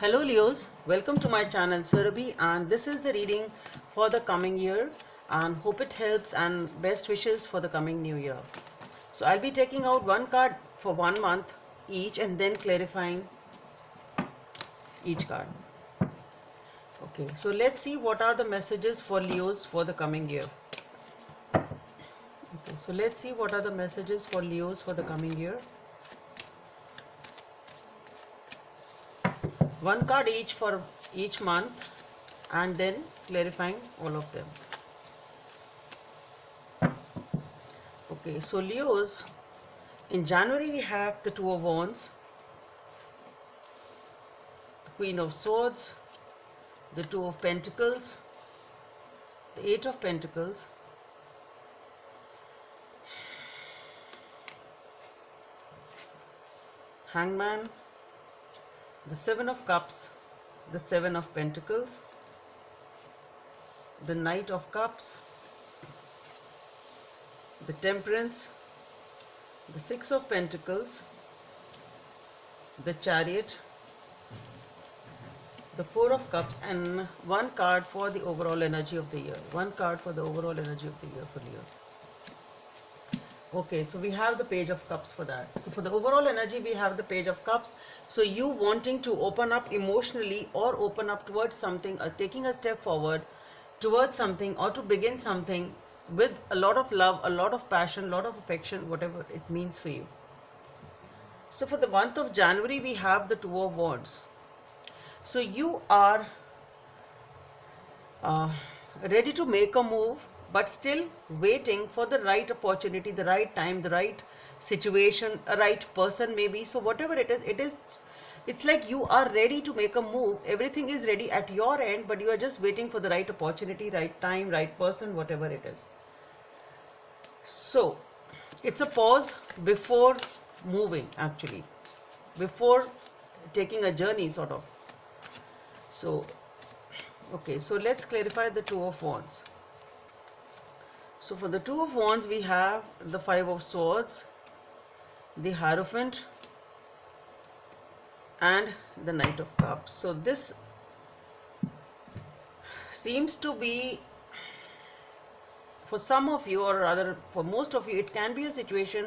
Hello Leos, welcome to my channel Surabhi, and this is the reading for the coming year, and hope it helps, and best wishes for the coming new year. So I'll be taking out one card for 1 month each and then clarifying each card. Okay, so let's see what are the messages for Leos for the coming year. Okay, so let's see what are the messages for Leos for the coming year. One card each for each month and then clarifying all of them. Okay, so Leos, in January we have the Two of Wands, the Queen of Swords, the Two of Pentacles, the Eight of Pentacles, Hangman, the Seven of Cups, the Seven of Pentacles, the Knight of Cups, the Temperance, the Six of Pentacles, the Chariot, the Four of Cups, and one card for the overall energy of the year. One card for the overall energy of the year for Leo. Okay, so we have the Page of Cups for that. So for the overall energy, we have the Page of Cups. So you wanting to open up emotionally or open up towards something, or taking a step forward towards something, or to begin something with a lot of love, a lot of passion, a lot of affection, whatever it means for you. So for the month of January, we have the Two of Wands. So you are ready to make a move, but still waiting for the right opportunity, the right time, the right situation, a right person maybe. So whatever it is, it's like you are ready to make a move. Everything is ready at your end, but you are just waiting for the right opportunity, right time, right person, whatever it is. So it's a pause before moving, actually, before taking a journey, sort of. So okay, so let's clarify the Two of Wands. So for the Two of Wands, we have the Five of Swords, the Hierophant, and the Knight of Cups. So this seems to be, for some of you, or rather for most of you, it can be a situation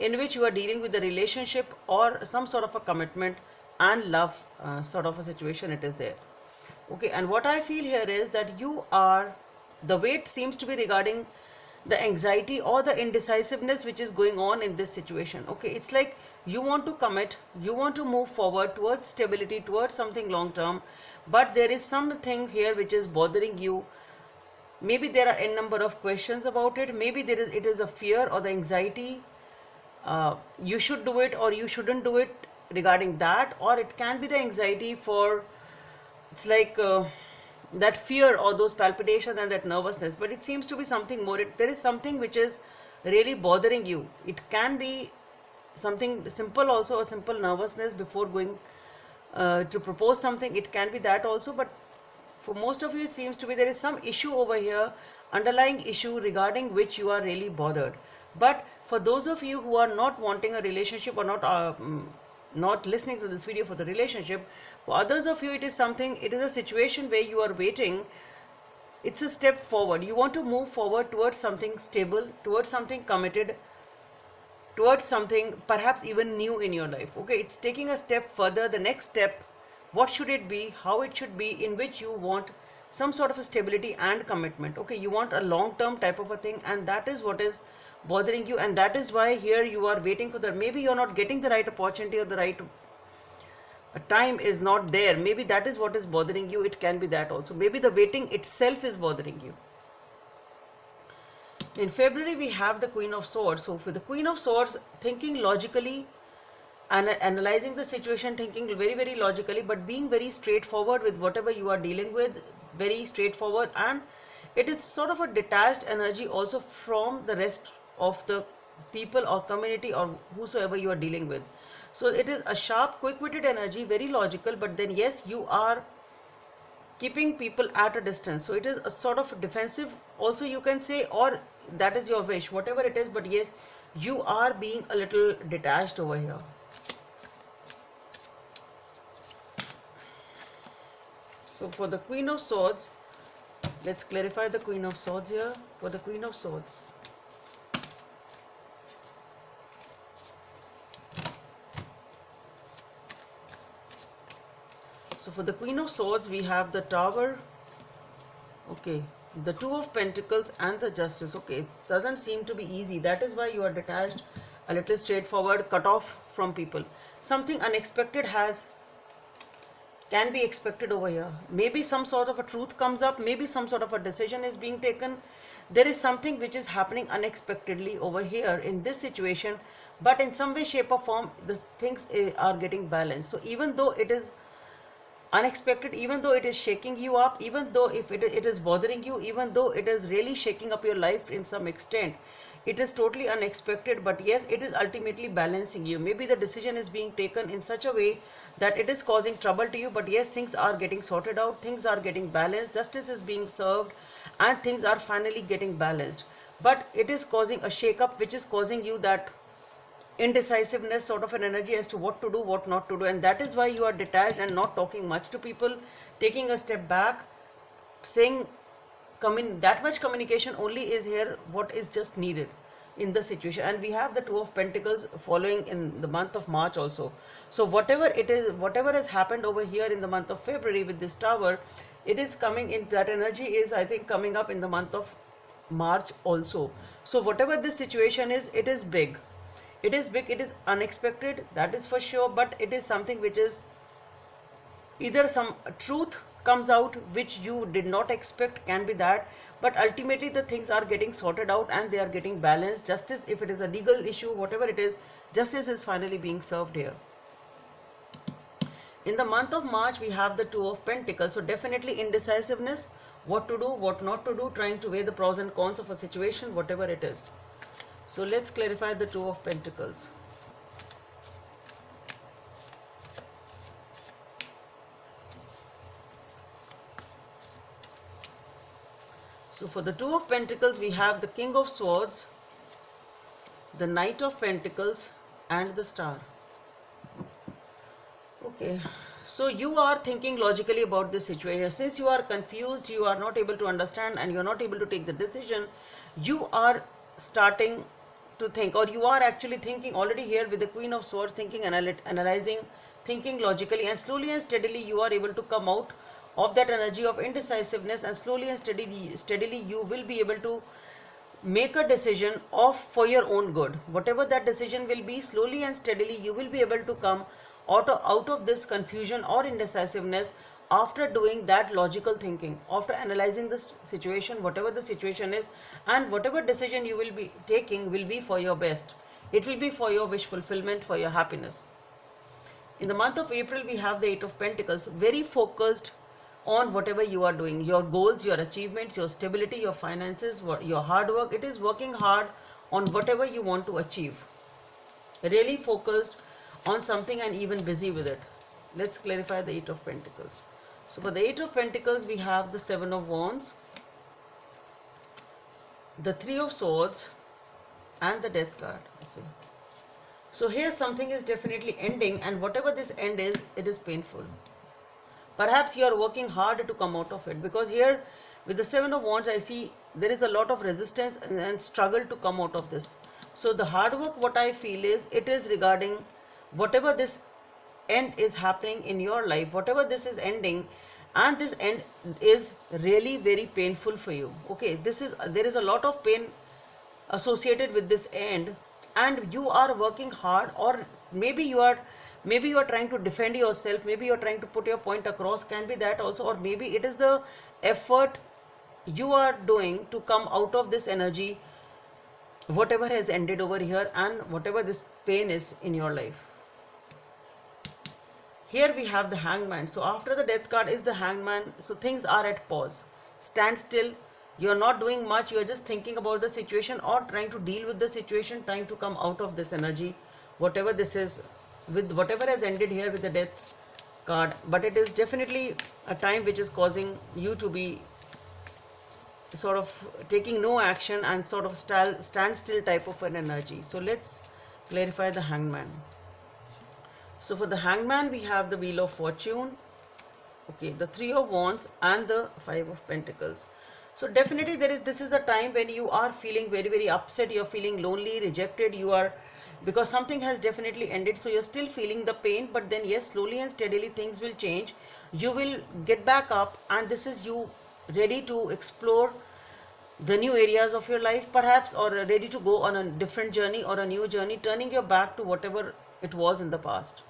in which you are dealing with a relationship or some sort of a commitment and love, sort of a situation it is there. Okay, and what I feel here is that you are, the weight seems to be regarding the anxiety or the indecisiveness which is going on in this situation. Okay, it's like you want to commit, you want to move forward towards stability, towards something long term, but there is something here which is bothering you. Maybe there are a number of questions about it. Maybe it is a fear or the anxiety. You should do it or you shouldn't do it regarding that, or it can be the anxiety for, it's like that fear or those palpitations and that nervousness, but it seems to be something more. There is something which is really bothering you. It can be something simple also, a simple nervousness before going to propose something. It can be that also, but for most of you, it seems to be there is some issue over here, underlying issue regarding which you are really bothered. But for those of you who are not wanting a relationship, or not listening to this video for the relationship, for others of you, it is a situation where you are waiting. It's a step forward. You want to move forward towards something stable, towards something committed, towards something perhaps even new in your life. Okay, it's taking a step further, the next step. What should it be, how it should be, in which you want some sort of a stability and commitment. Okay, you want a long-term type of a thing, and that is what is bothering you, and that is why here you are waiting for the, maybe you're not getting the right opportunity, or the right time is not there. Maybe that is what is bothering you. It can be that also. Maybe the waiting itself is bothering you. In February, we have the Queen of Swords. So for the Queen of Swords, thinking logically and analyzing the situation, thinking very, very logically, but being very straightforward with whatever you are dealing with, very straightforward, and it is sort of a detached energy also from the rest of the people or community or whosoever you are dealing with. So it is a sharp, quick-witted energy, very logical, but then yes, you are keeping people at a distance. So it is a sort of defensive also, you can say, or that is your wish, whatever it is, but yes, you are being a little detached over here. So for the Queen of Swords, let's clarify the Queen of Swords here. For the Queen of Swords, so for the Queen of Swords, we have the Tower, okay, the Two of Pentacles and the Justice. Okay, it doesn't seem to be easy. That is why you are detached, a little straightforward, cut off from people. Something unexpected can be expected over here. Maybe some sort of a truth comes up, maybe some sort of a decision is being taken. There is something which is happening unexpectedly over here in this situation, but in some way, shape or form, the things are getting balanced. So even though it is unexpected, even though it is shaking you up, even though if it is bothering you, even though it is really shaking up your life in some extent, it is totally unexpected, but yes, it is ultimately balancing you. Maybe the decision is being taken in such a way that it is causing trouble to you, but yes, things are getting sorted out, things are getting balanced, justice is being served, and things are finally getting balanced. But it is causing a shake-up, which is causing you that indecisiveness sort of an energy as to what to do, what not to do, and that is why you are detached and not talking much to people, taking a step back, saying that much communication only is here what is just needed in the situation. And we have the Two of Pentacles following in the month of March also. So whatever it is, whatever has happened over here in the month of February with this Tower, it is coming in, that energy is, I think, coming up in the month of March also. So whatever this situation is, it is big. It is big, it is unexpected, that is for sure, but it is something which is either some truth comes out which you did not expect, can be that, but ultimately the things are getting sorted out and they are getting balanced. Justice, if it is a legal issue, whatever it is, justice is finally being served here. In the month of March, we have the Two of Pentacles, so definitely indecisiveness, what to do, what not to do, trying to weigh the pros and cons of a situation, whatever it is. So let's clarify the Two of Pentacles. So for the Two of Pentacles, we have the King of Swords, the Knight of Pentacles, and the Star. Okay, so you are thinking logically about this situation. Since you are confused, you are not able to understand, and you are not able to take the decision, you are starting to think, or you are actually thinking already here with the Queen of Swords, thinking, analyzing, thinking logically, and slowly and steadily you are able to come out of that energy of indecisiveness, and slowly and steadily you will be able to make a decision for your own good. Whatever that decision will be, slowly and steadily you will be able to come out of this confusion or indecisiveness after doing that logical thinking, after analyzing this situation, whatever the situation is, and whatever decision you will be taking will be for your best. It will be for your wish fulfillment, for your happiness. In the month of April, we have the Eight of Pentacles, very focused on whatever you are doing, your goals, your achievements, your stability, your finances, your hard work. It is working hard on whatever you want to achieve. Really focused on something and even busy with it. Let's clarify the Eight of Pentacles. So for the Eight of Pentacles, we have the Seven of Wands, the Three of Swords, and the Death card. Okay. So here something is definitely ending, and whatever this end is, it is painful. Perhaps you are working hard to come out of it, because here with the Seven of Wands, I see there is a lot of resistance and struggle to come out of this. So the hard work, what I feel is, it is regarding whatever this end is happening in your life, whatever this is ending, and this end is really very painful for you. Okay, there is a lot of pain associated with this end, and you are working hard, or maybe you are trying to defend yourself, maybe you are trying to put your point across, can be that also, or maybe it is the effort you are doing to come out of this energy, whatever has ended over here, and whatever this pain is in your life. Here we have the Hangman. So after the Death card is the Hangman. So things are at pause. Stand still. You are not doing much. You are just thinking about the situation, or trying to deal with the situation, trying to come out of this energy, whatever this is, with whatever has ended here with the Death card. But it is definitely a time which is causing you to be sort of taking no action and sort of standstill type of an energy. So let's clarify the Hangman. So for the Hangman, we have the Wheel of Fortune. Okay, the Three of Wands and the Five of Pentacles. So definitely this is a time when you are feeling very, very upset, you're feeling lonely, rejected, you are, because something has definitely ended, so you're still feeling the pain, but then yes, slowly and steadily things will change. You will get back up, and this is you ready to explore the new areas of your life perhaps, or ready to go on a different journey or a new journey, turning your back to whatever it was in the past.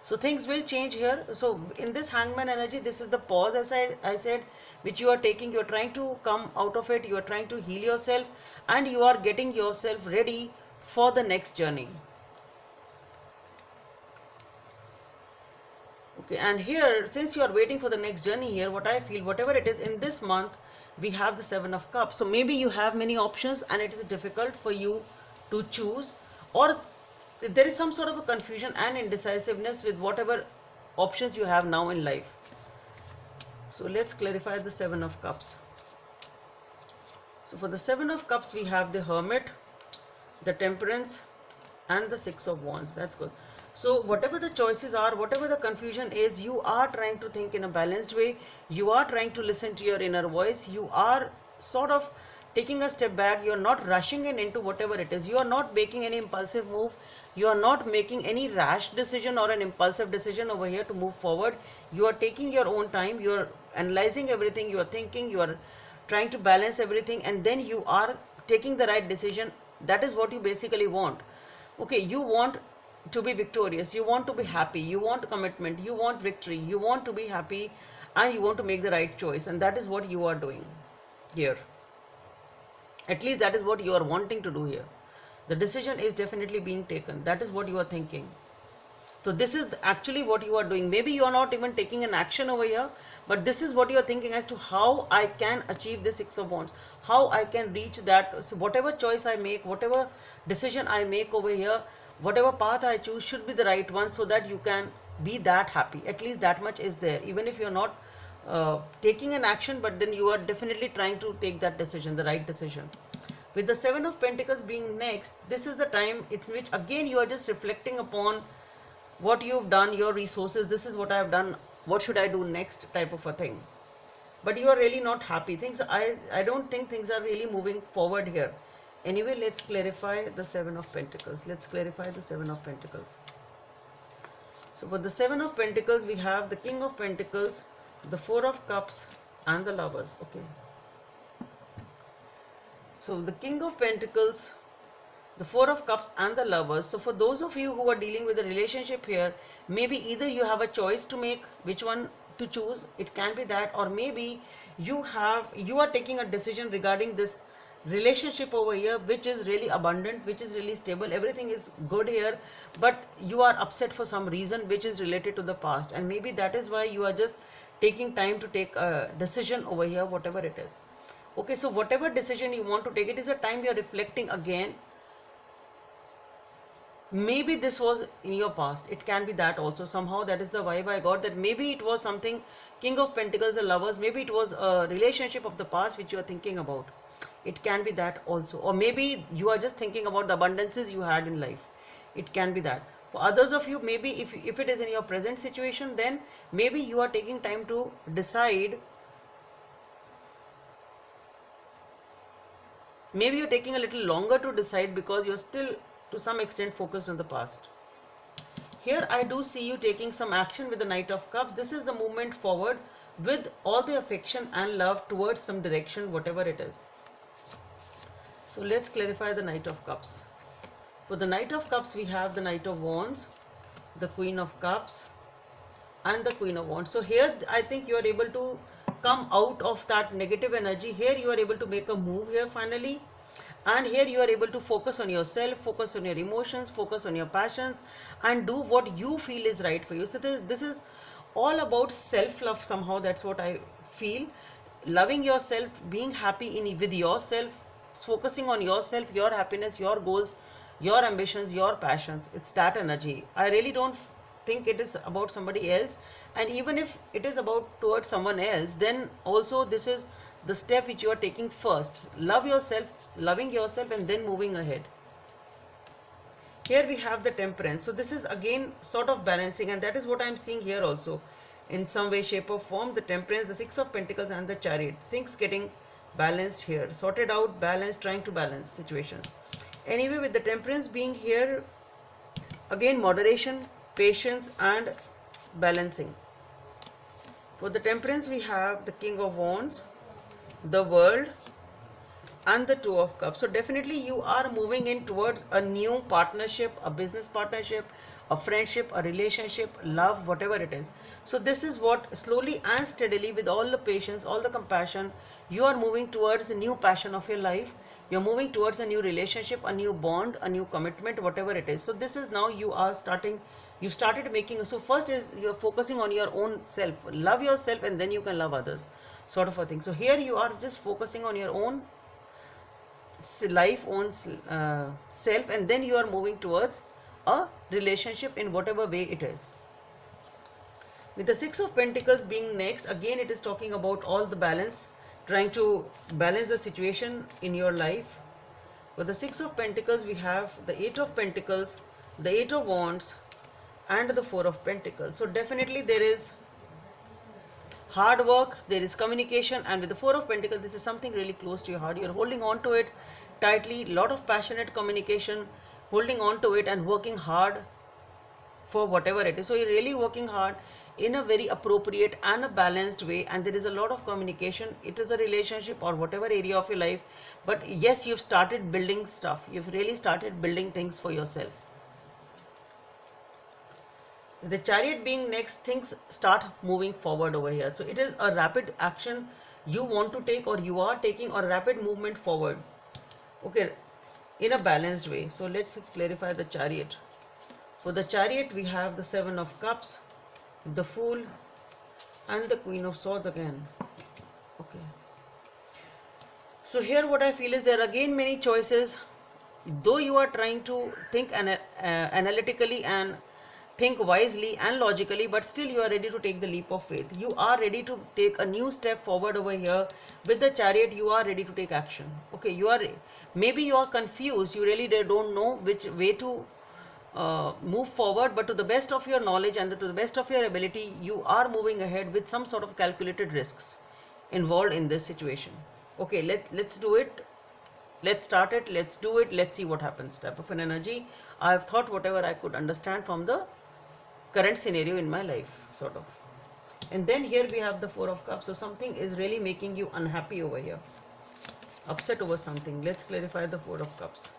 So things will change here. So in this Hangman energy, this is the pause, as I said, which you are taking. You are trying to come out of it, you are trying to heal yourself, and you are getting yourself ready for the next journey. Okay, and here, since you are waiting for the next journey here, what I feel, whatever it is in this month, we have the Seven of Cups. So maybe you have many options and it is difficult for you to choose, or there is some sort of a confusion and indecisiveness with whatever options you have now in life. So let's clarify the Seven of Cups. So for the Seven of Cups, we have the Hermit, the Temperance, and the Six of Wands. That's good. So whatever the choices are, whatever the confusion is, you are trying to think in a balanced way. You are trying to listen to your inner voice. You are sort of taking a step back. You're not rushing in into whatever it is. You are not making any impulsive move. You are not making any rash decision or an impulsive decision over here to move forward. You are taking your own time. You are analyzing everything. You are thinking. You are trying to balance everything, and then you are taking the right decision. That is what you basically want. Okay, you want to be victorious, you want to be happy, you want commitment, you want victory, you want to be happy, and you want to make the right choice, and that is what you are doing here. At least that is what you are wanting to do here. The decision is definitely being taken. That is what you are thinking. So this is actually what you are doing. Maybe you are not even taking an action over here, but this is what you are thinking as to how I can achieve the Six of Wands, how I can reach that. So whatever choice I make, whatever decision I make over here, whatever path I choose should be the right one, so that you can be that happy. At least that much is there. Even if you're not taking an action, but then you are definitely trying to take that decision, the right decision. With the Seven of Pentacles being next, this is the time in which again you are just reflecting upon what you've done, your resources. This is what I have done, what should I do next, type of a thing. But you are really not happy. I don't think things are really moving forward here. Anyway, let's clarify the Seven of Pentacles. Let's clarify the Seven of Pentacles. So for the Seven of Pentacles, we have the King of Pentacles, the Four of Cups, and the Lovers. Okay. So the King of Pentacles, the Four of Cups, and the Lovers. So for those of you who are dealing with a relationship here, maybe either you have a choice to make which one to choose. It can be that, or maybe you are taking a decision regarding this relationship over here, which is really abundant, which is really stable, everything is good here, but you are upset for some reason which is related to the past, and maybe that is why you are just taking time to take a decision over here, whatever it is. Okay, so whatever decision you want to take, it is a time you are reflecting again. Maybe this was in your past. It can be that also. Somehow that is the vibe I got, that maybe it was something, King of Pentacles, the Lovers, maybe it was a relationship of the past which you are thinking about. It can be that also. Or maybe you are just thinking about the abundances you had in life. It can be that. For others of you, maybe if it is in your present situation, then maybe you are taking time to decide. Maybe you're taking a little longer to decide because you're still to some extent focused on the past. Here I do see you taking some action with the Knight of Cups. This is the movement forward with all the affection and love towards some direction, whatever it is. So let's clarify the Knight of Cups. For the Knight of Cups, we have the Knight of Wands, the Queen of Cups, and the Queen of Wands. So here I think you are able to come out of that negative energy. Here you are able to make a move here finally. And here you are able to focus on yourself, focus on your emotions, focus on your passions, and do what you feel is right for you. So this is all about self-love somehow. That's what I feel. Loving yourself, being happy with yourself, focusing on yourself, your happiness, your goals, your ambitions, your passions. It's that energy. I really don't think it is about somebody else. And even if it is about towards someone else, then also this is the step which you are taking first. Love yourself, loving yourself, and then moving ahead. Here we have the Temperance. So this is again sort of balancing, and that is what I am seeing here also. in some way, shape, or form. The Temperance, the Six of Pentacles, and the Chariot. Things getting balanced here, sorted out, balanced, trying to balance situations. Anyway, with the Temperance being here, again, moderation, patience, and balancing. For the Temperance, we have the King of Wands, the World, and the Two of Cups. So definitely you are moving in towards a new partnership, a business partnership, a friendship, a relationship, love, whatever it is. So this is what, slowly and steadily, with all the patience, all the compassion, you are moving towards a new passion of your life. You're moving towards a new relationship, a new bond, a new commitment, whatever it is. So this is now you are starting, you started making. So first is you're focusing on your own self, love yourself, and then you can love others, sort of a thing. So here you are just focusing on your own life, own self, and then you are moving towards a relationship in whatever way it is. With the Six of Pentacles being next, again it is talking about all the balance, trying to balance the situation in your life. With the Six of Pentacles, we have the Eight of Pentacles, the Eight of Wands, and the Four of Pentacles. So definitely there is hard work, there is communication, and with the Four of Pentacles, this is something really close to your heart. You're holding on to it tightly, lot of passionate communication, holding on to it and working hard for whatever it is. So you're really working hard in a very appropriate and a balanced way, and there is a lot of communication. It is a relationship or whatever area of your life, but yes, you've started building stuff. You've really started building things for yourself. The Chariot being next, things start moving forward over here. So it is a rapid action you want to take, or you are taking, or rapid movement forward, okay, in a balanced way. So let's clarify the Chariot. For the Chariot, we have the Seven of Cups, the Fool, and the Queen of Swords again. Okay. So here what I feel is there are again many choices. Though you are trying to think analytically and think wisely and logically, but still you are ready to take the leap of faith. You are ready to take a new step forward over here. With the Chariot, you are ready to take action. Okay, maybe you are confused. You really don't know which way to move forward, but to the best of your knowledge and to the best of your ability, you are moving ahead with some sort of calculated risks involved in this situation. Okay, let's do it. Let's start it. Let's do it. Let's see what happens. Type of an energy. I have thought whatever I could understand from the current scenario in my life, sort of. And then here we have the Four of Cups. So something is really making you unhappy over here, upset over something. Let's clarify the Four of Cups.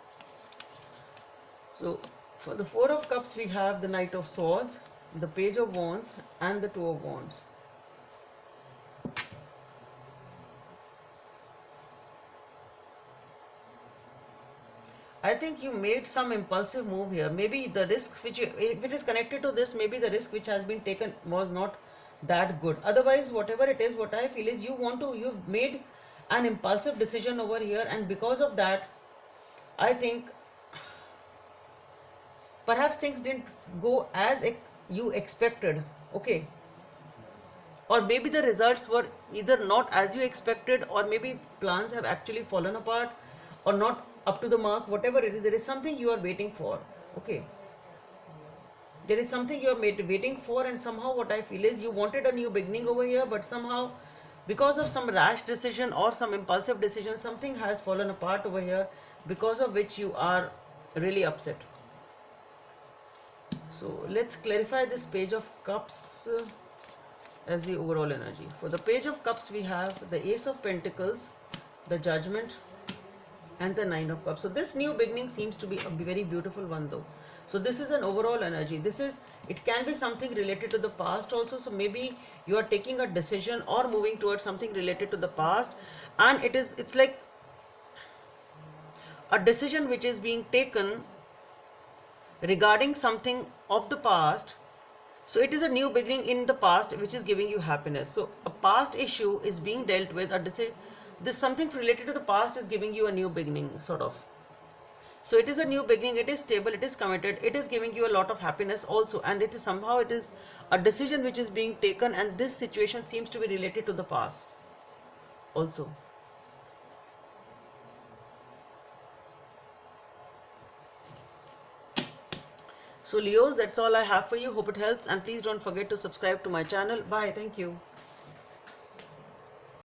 So for the Four of Cups, we have the Knight of Swords, the Page of Wands, and the Two of Wands. I think you made some impulsive move here. Maybe the risk which if it is connected to this, maybe the risk which has been taken was not that good. Otherwise, whatever it is, what I feel is you've made an impulsive decision over here, and because of that, I think perhaps things didn't go as you expected. Okay. Or maybe the results were either not as you expected, or maybe plans have actually fallen apart or not up to the mark. Whatever it is, there is something you are waiting for. Okay, there is something you are waiting for, and somehow what I feel is you wanted a new beginning over here, but somehow because of some rash decision or some impulsive decision, something has fallen apart over here, because of which you are really upset. So let's clarify this Page of Cups as the overall energy. For the Page of Cups, we have the Ace of Pentacles, the Judgment, and the Nine of Cups. So this new beginning seems to be a very beautiful one though. So this is an overall energy. It can be something related to the past also. So maybe you are taking a decision or moving towards something related to the past, and it's like a decision which is being taken regarding something of the past. So it is a new beginning in the past which is giving you happiness. So a past issue is being dealt with, this something related to the past is giving you a new beginning, sort of. So it is a new beginning, it is stable, it is committed, it is giving you a lot of happiness also, and it is a decision which is being taken, and this situation seems to be related to the past also. So Leos, that's all I have for you. Hope it helps, and please don't forget to subscribe to my channel. Bye. Thank you.